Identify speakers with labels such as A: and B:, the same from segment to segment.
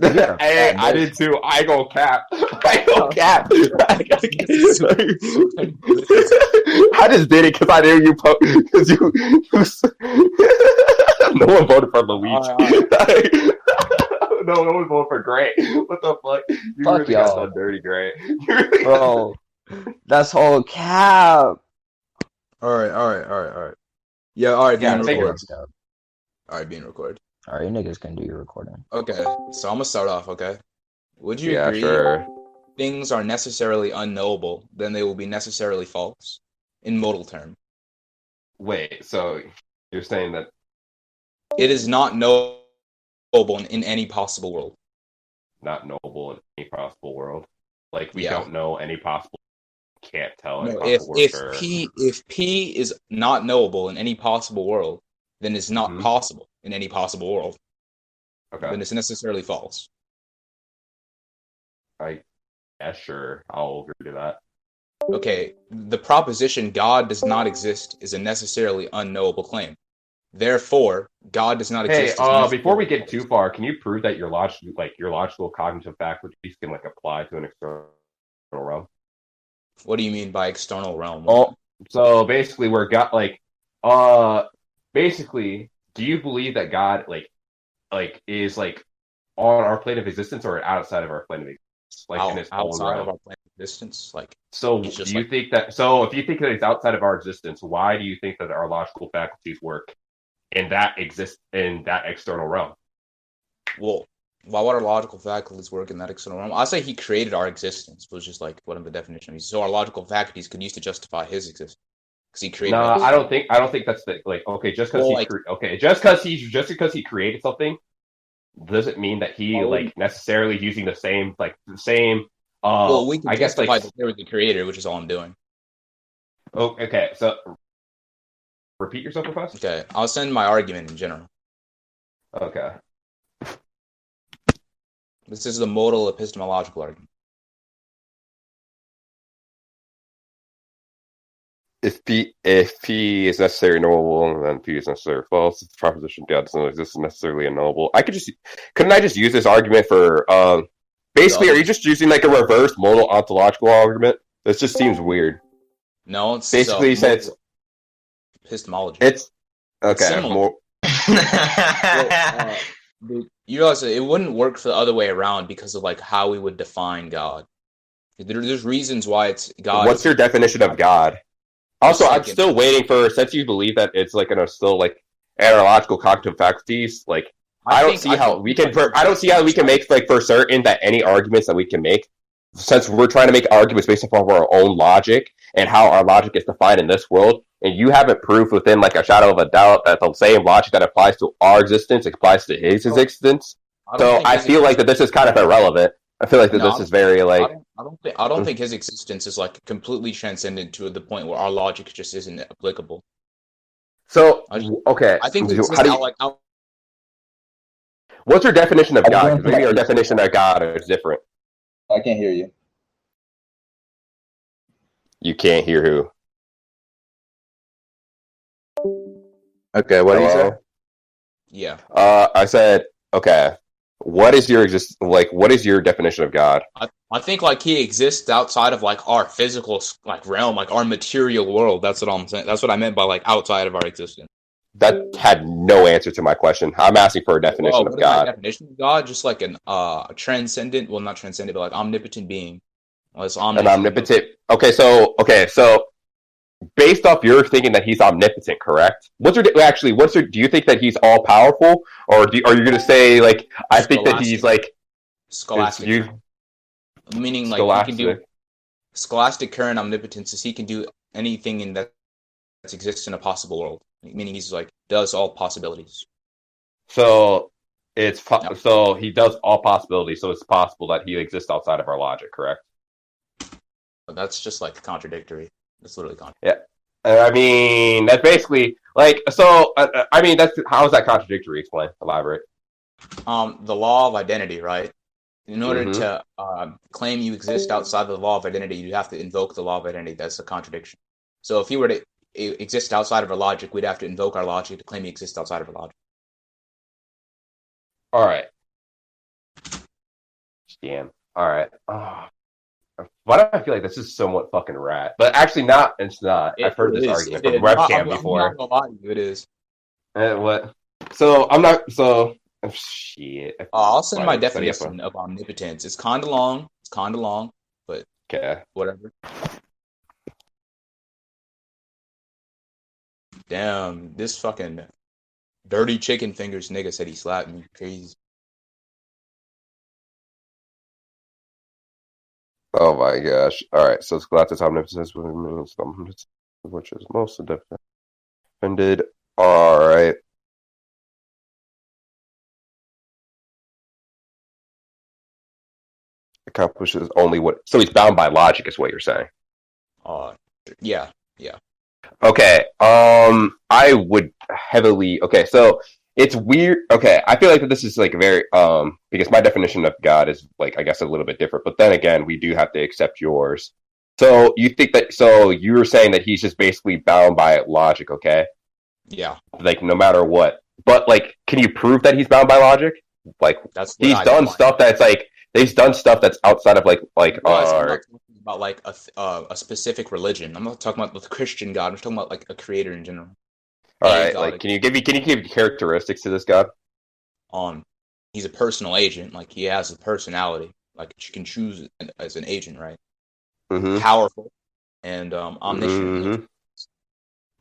A: You're a
B: Hey,
A: fat
B: I
A: bitch.
B: did too. I go cap. I go cap. I just did it because I knew you. Because no one voted for Luigi.
A: All right.
B: No one voted for Gray. What the fuck? You
A: Fuck
B: really got
A: y'all,
B: done dirty, Gray. You really got done.
A: bro. That's whole cap.
C: All right, all right, all right, all right. Yeah, all right, being
B: Yeah, take
A: Whole
B: your.
C: recorded.
A: cap.
C: All right, being recorded.
A: All right, you niggas can do your recording.
C: Okay, so I'm gonna start off. Okay, would you
B: Yeah,
C: agree
B: sure.
C: things are necessarily unknowable, then they will be necessarily false in modal term?
B: Wait, so you're saying that?
C: It is not knowable in any possible world.
B: Not knowable in any possible world. Like we
C: Yeah.
B: don't know any possible. Can't tell any
C: No,
B: possible world. Sure.
C: if P is not knowable in any possible world, then it's not
B: Mhm.
C: possible in any possible world.
B: Okay.
C: Then it's necessarily false.
B: Yeah, sure. I'll agree to that.
C: Okay, the proposition God does not exist is a necessarily unknowable claim. Therefore, God does not
B: Hey,
C: exist. Is
B: before we get too far, can you prove that your logical cognitive faculties can apply to an external realm?
C: What do you mean by external realm?
B: Oh, so basically, we're got basically, do you believe that God is on our plane of existence or outside of our plane of existence, in his own
C: outside
B: realm?
C: of our plane of existence,
B: So
C: it's just
B: do you think that? So if you think that it's outside of our existence, why do you think that our logical faculties work in that external realm?
C: well, why would our logical faculties work in that external realm? I say he created our existence, was just what the definition is. So our logical faculties could use to justify his existence because he created.
B: No,
C: Everything.
B: I don't think that's okay. Just because just because he created something doesn't mean that he necessarily using the same
C: well, we can
B: I guess
C: justify that they were the creator, which is all I'm doing.
B: Oh, okay. So repeat yourself with us.
C: Okay, I'll send my argument in general.
B: Okay.
C: This is the modal epistemological argument.
B: If P is necessarily knowable, then P is necessarily false. If the proposition God does not exist is necessarily unknowable. Couldn't I just use this argument for basically? Are you just using like a reverse modal ontological argument? This just seems weird.
C: No, it's
B: Basically, since
C: epistemology.
B: it's
C: It's
B: okay.
C: similar. You realize it wouldn't work for the other way around because of how we would define God. There's reasons why it's God.
B: What's your definition of God? Also, I'm still waiting for, since you believe that it's still analogical cognitive faculties. I don't see how we can make for certain that any arguments that we can make, since we're trying to make arguments based upon our own logic and how our logic is defined in this world, and you haven't proved within a shadow of a doubt that the same logic that applies to our existence applies to his existence. So I feel like that this is kind of irrelevant. I feel like that this is very
C: I don't think his existence is completely transcendent to the point where our logic just isn't applicable.
B: So okay,
C: I think
B: what's your definition of God? Because maybe our definition of God is different.
D: I can't hear you.
B: You can't hear who?
D: Okay, what do you say?
C: Yeah.
B: I said, okay. What is your what is your definition of God?
C: I think he exists outside of our physical realm, our material world. That's what I'm saying. That's what I meant by outside of our existence.
B: That had no answer to my question. I'm asking for a definition of God.
C: Definition of God, just an transcendent, well, not transcendent, but omnipotent being. Well, it's
B: omnipotent. An omnipotent. Okay, so based off your thinking that he's omnipotent, correct? Do you think that he's all powerful, or are you going to say I think that he's
C: scholastic? Meaning
B: scholastic.
C: He can do scholastic current omnipotence is he can do anything that exists in a possible world. Meaning he's does all possibilities.
B: So so he does all possibilities. So it's possible that he exists outside of our logic, correct?
C: But that's just contradictory. It's literally contradictory.
B: Yeah, I mean that's basically I mean how is that contradictory? Explain, elaborate.
C: The law of identity, right? In order to claim you exist outside of the law of identity, you have to invoke the law of identity. That's a contradiction. So if he were to exist outside of our logic, we'd have to invoke our logic to claim he exists outside of our logic.
B: All right. Damn. All right. Why do I feel like this is somewhat fucking rat? But actually, not. It's not. I've heard this argument from webcam before.
C: I'm not gonna lie to you, it is.
B: What? So I'm not. So shit.
C: I'll send my definition of omnipotence. It's kind of long. But
B: okay,
C: whatever. Damn, this fucking dirty chicken fingers nigga said he slapped me. Crazy.
B: Oh my gosh. Alright, so Galactus omnipotence which is most defended. Alright. Accomplishes only what, so he's bound by logic is what you're saying.
C: Yeah.
B: Okay. I would heavily so it's weird. Okay, I feel like that this is like very because my definition of God is like I guess a little bit different, but then again we do have to accept yours. So you think that you were saying that he's just basically bound by logic, okay?
C: Yeah.
B: Like no matter what. But like can you prove that he's bound by logic? Like he's done stuff that's like he's done stuff that's outside of like
C: I'm not talking about like a specific religion. I'm not talking about the Christian God. I'm talking about like a creator in general.
B: All right, like can you give characteristics to this God?
C: He's a personal agent. Like he has a personality. Like you can choose as an agent, right?
B: Mm-hmm.
C: Powerful and omniscient.
B: Mm-hmm.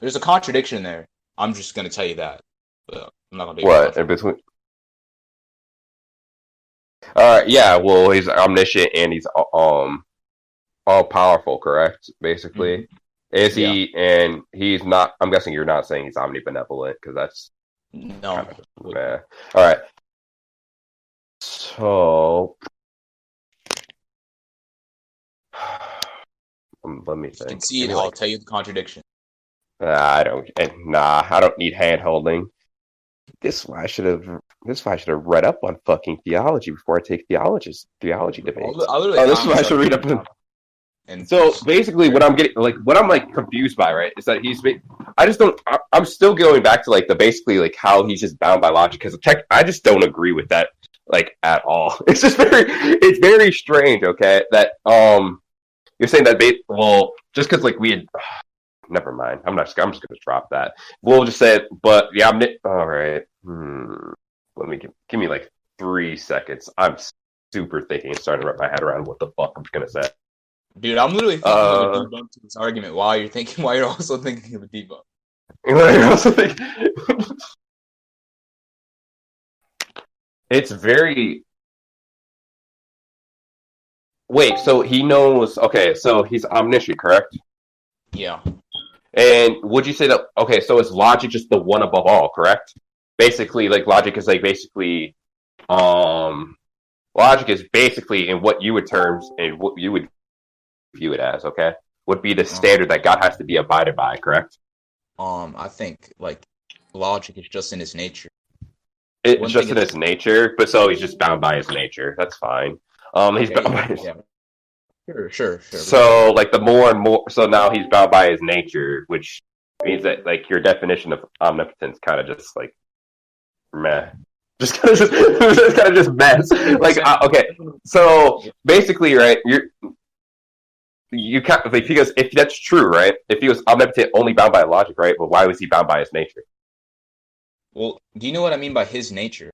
C: There's a contradiction there. I'm just gonna tell you that. But I'm not gonna be
B: what in between. Yeah. Well, he's omniscient and he's all powerful. Correct, basically. Mm-hmm. Is he? And he's not. I'm guessing you're not saying he's omnibenevolent because that's
C: no.
B: All right. So let me think.
C: You can see it. I'll tell you the contradiction.
B: I don't need hand holding. This is why I should have read up on fucking theology before I take theology debates. This is why I should read up on. And so basically, what I'm confused by, right, is that I'm still going back to like the basically like how he's just bound by logic because I just don't agree with that like at all. It's just it's very strange. Okay, that you're saying that just because like we had. Never mind. I'm just gonna drop that. We'll just say it. But yeah, all right. Let me give me like 3 seconds. I'm super thinking and starting to wrap my head around what the fuck I'm gonna say.
C: Dude, I'm literally thinking of a debunk to this argument while you're also thinking of a debunk.
B: It's very. Wait, so he knows. Okay, so he's omniscient, correct?
C: Yeah.
B: And would you say that? Okay, so is logic just the one above all, correct? Basically, like logic is like basically, logic is basically in what you would terms and what you would view it as. Okay, would be the standard that God has to be abided by, correct?
C: I think like logic is just in his nature.
B: It's just in his nature, but so he's just bound by his nature. That's fine. He's bound by his.
C: Yeah. Sure.
B: So, like, the more and more... So now he's bound by his nature, which means that, like, your definition of omnipotence kind of just, like, meh. Just kind of just mess. Like, okay. So, basically, right, you can't... Like, because if that's true, right, if he was omnipotent only bound by logic, right, but why was he bound by his nature?
C: Well, do you know what I mean by his nature?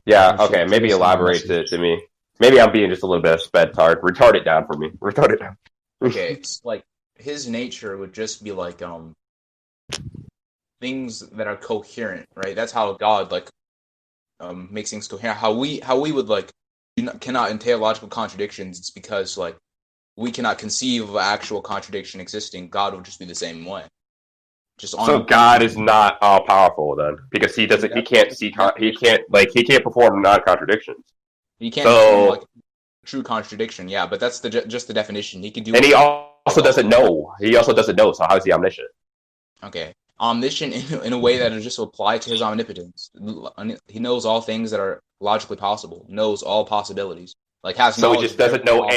B: Yeah, okay, maybe elaborate it to me. Maybe I'm being just a little bit of sped-tard. Retard it down for me. Retard it down.
C: Okay, it's like his nature would just be like things that are coherent, right? That's how God like makes things coherent. How we would like cannot entail logical contradictions. It's because like we cannot conceive of an actual contradiction existing. God would just be the same way.
B: So God is not all powerful then, because he doesn't. He can't see. He can't perform non-contradictions.
C: He can't perform like true contradiction. Yeah, but that's just the definition. He can do.
B: And he also doesn't know. He also doesn't know. So how is he omniscient?
C: Okay, omniscient in a way that is just applied to his omnipotence. He knows all things that are logically possible. Knows all possibilities. Like has.
B: So he just doesn't know.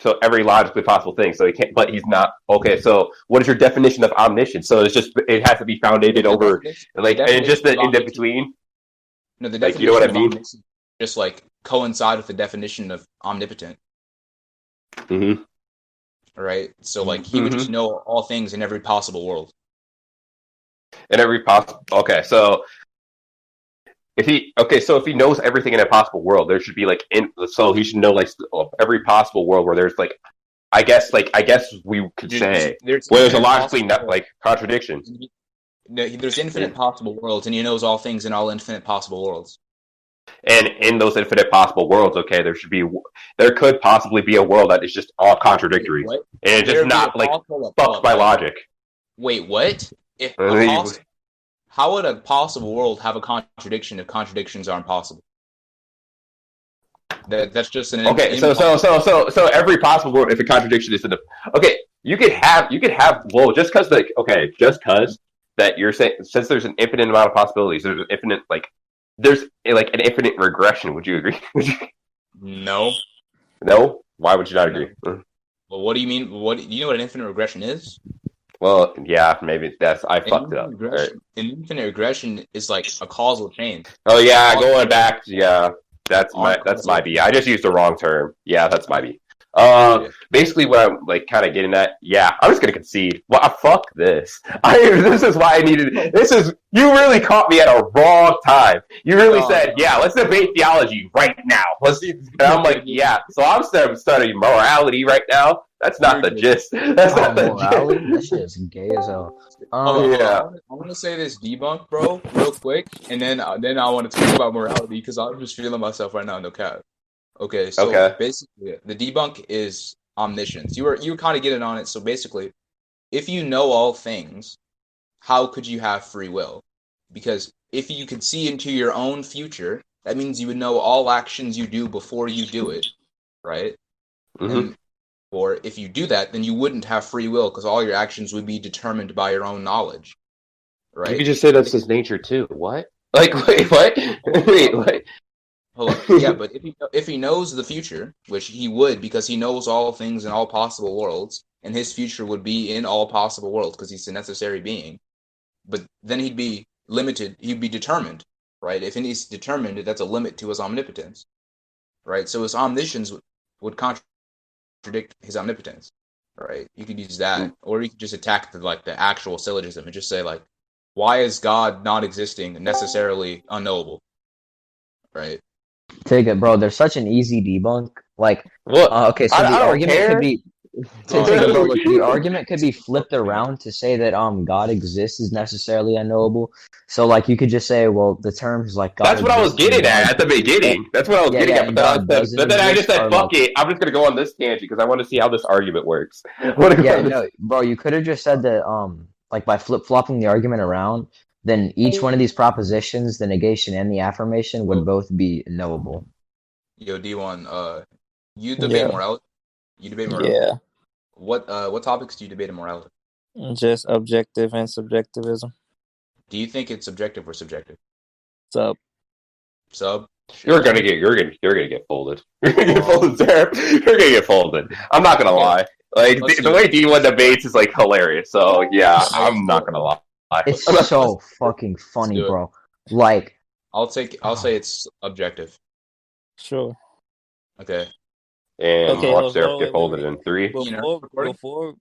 B: So every logically possible thing. So he can't, but he's not. Okay, so what is your definition of omniscience? So it has to be founded over, like, and just the in between.
C: No, the definition
B: you know what I mean?
C: just like coincide with the definition of omnipotent.
B: Mm-hmm.
C: Right? So like he would just know all things in every possible world.
B: In every possible. Okay, so if he knows everything in a possible world, there should be like so he should know like every possible world where there's like I guess we could say where there's a logically not like contradiction.
C: There's infinite possible worlds, and he knows all things in all infinite possible worlds.
B: And in those infinite possible worlds, okay, there could possibly be a world that is just all contradictory, and it's just not like fucked by logic.
C: Wait, what? How would a possible world have a contradiction if contradictions aren't possible? That's just an
B: okay. So every possible world, if a contradiction is in the you could have just because that you're saying since there's an infinite amount of possibilities, there's an infinite there's like an infinite regression. Would you agree?
C: No.
B: No? Why would you not agree?
C: Well, what do you mean? Do you know what an infinite regression is?
B: Well, yeah, maybe I fucked it up. Right.
C: An infinite regression is like a causal chain.
B: Oh yeah, going back. Yeah, that's my B. I just used the wrong term. Yeah, that's my B. Basically, what I'm like kind of getting at, yeah, I'm just gonna concede. Well, fuck this. This is why I needed. You really caught me at a wrong time. You really said, yeah, let's debate theology right now. And I'm like, yeah. So I'm studying morality right now. That's not the gist. That's not the
A: morality. That shit is gay as hell.
C: Yeah. I want to say this debunk, bro, real quick, and then I want to talk about morality because I'm just feeling myself right now. No cap. Okay, so basically, the debunk is omniscience. You were kind of getting on it. So basically, if you know all things, how could you have free will? Because if you could see into your own future, that means you would know all actions you do before you do it, right?
B: Mm-hmm.
C: Or if you do that, then you wouldn't have free will because all your actions would be determined by your own knowledge, right?
B: You could just say that's his nature too. What? Like, wait, what? Wait, what?
C: Hold on. Yeah, but if he knows the future, which he would because he knows all things in all possible worlds, and his future would be in all possible worlds because he's a necessary being, but then he'd be limited, he'd be determined, right? If he's determined, that's a limit to his omnipotence, right? So his omniscience would contradict his omnipotence, right? You could use that, or you could just attack the actual syllogism and just say why is God not existing necessarily unknowable, right?
A: Tygga, bro, there's such an easy debunk. Okay, so
B: the
A: argument could be the argument could be flipped around to say that God exists is necessarily unknowable. So you could just say, well, the terms God.
B: That's what I was getting at the beginning. That's what I was getting at. But then I just said, fuck it. I'm just gonna go on this tangent because I want to see how this argument works.
A: Bro, you could have just said that by flip flopping the argument around. Then each one of these propositions, the negation and the affirmation, would both be knowable.
C: Yo, D1, you debate morality? You debate morality?
E: Yeah.
C: What topics do you debate in morality?
E: Just objective and subjectivism.
C: Do you think it's objective or subjective?
E: Sub.
B: You're gonna get folded. You're gonna get folded, Zeref. You're gonna get folded. I'm not gonna lie. The way D1 debates is hilarious. So yeah, I'm not gonna lie.
A: It's so fucking funny, bro.
C: I'll say it's objective.
E: Sure.
C: Okay.
B: And watch Zeref get folded in 3.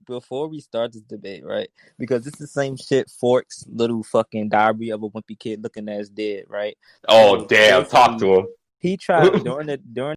E: Before we start this debate, right? Because it's the same shit Fork's little fucking diary of a wimpy kid looking at his dead, right?
B: Oh, damn. Talk to him.
E: He tried during